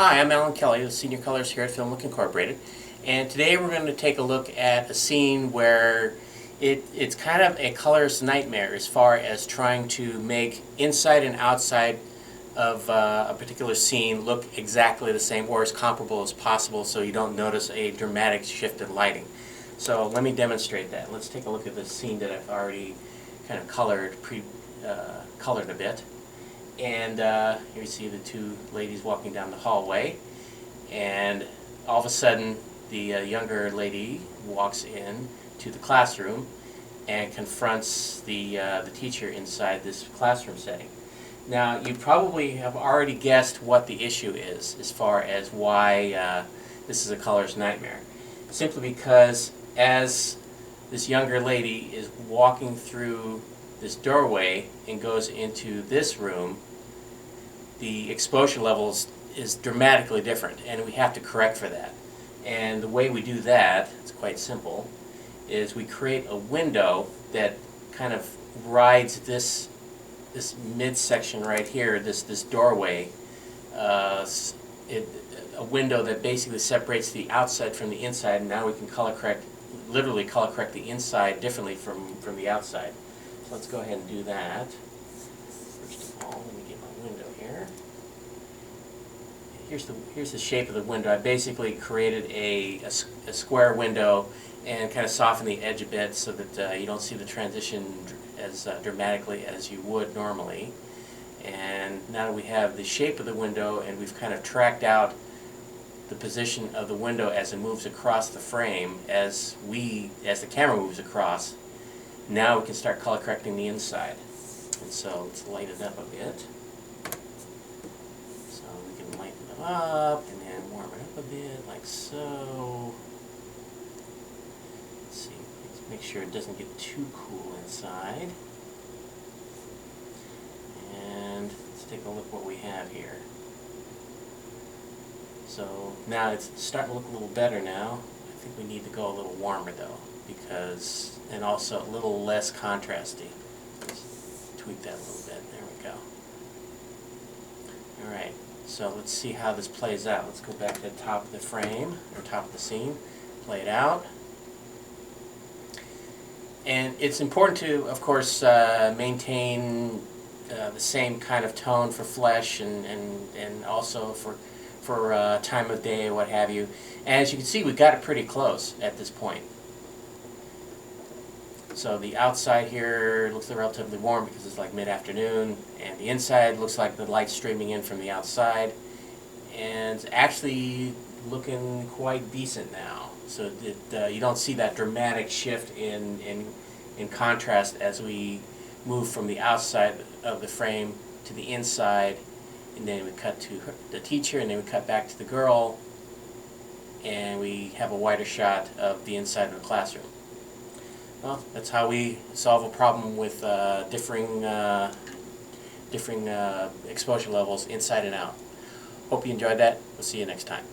Hi, I'm Alan Kelly, the senior colorist here at FILMLOOK Incorporated, and today we're going to take a look at a scene where it's kind of a colorist's nightmare as far as trying to make inside and outside of a particular scene look exactly the same or as comparable as possible so you don't notice a dramatic shift in lighting. So let me demonstrate that. Let's take a look at this scene that I've already kind of colored a bit. And here you see the two ladies walking down the hallway, and all of a sudden the younger lady walks in to the classroom and confronts the teacher inside this classroom setting. Now, you probably have already guessed what the issue is as far as why this is a colorist's nightmare. Simply because as this younger lady is walking through this doorway and goes into this room, the exposure levels is dramatically different, and we have to correct for that. And the way we do that, it's quite simple, is we create a window that kind of rides this midsection right here, this doorway, a window that basically separates the outside from the inside, and now we can literally color correct the inside differently from the outside. So let's go ahead and do that. First of all, let me get my window here. Here's the shape of the window. I basically created a square window and kind of softened the edge a bit so that you don't see the transition as dramatically as you would normally. And now that we have the shape of the window and we've kind of tracked out the position of the window as it moves across the frame, as the camera moves across, now we can start color correcting the inside. And so let's light it up a bit. So we can lighten it up and then warm it up a bit, like so. Let's see, let's make sure it doesn't get too cool inside. And let's take a look what we have here. So now it's starting to look a little better now. I think we need to go a little warmer though, and also a little less contrasty. Let's tweak that a little bit. There we go. Alright, so let's see how this plays out. Let's go back to the top of the frame, or top of the scene, play it out. And it's important to, of course, maintain the same kind of tone for flesh and also for time of day or what have you. And as you can see, we got it pretty close at this point. So the outside here looks relatively warm because it's like mid-afternoon, and the inside looks like the light's streaming in from the outside, and it's actually looking quite decent now. So that you don't see that dramatic shift in contrast as we move from the outside of the frame to the inside, and then we cut to the teacher, and then we cut back to the girl, and we have a wider shot of the inside of the classroom. Well, that's how we solve a problem with differing exposure levels inside and out. Hope you enjoyed that. We'll see you next time.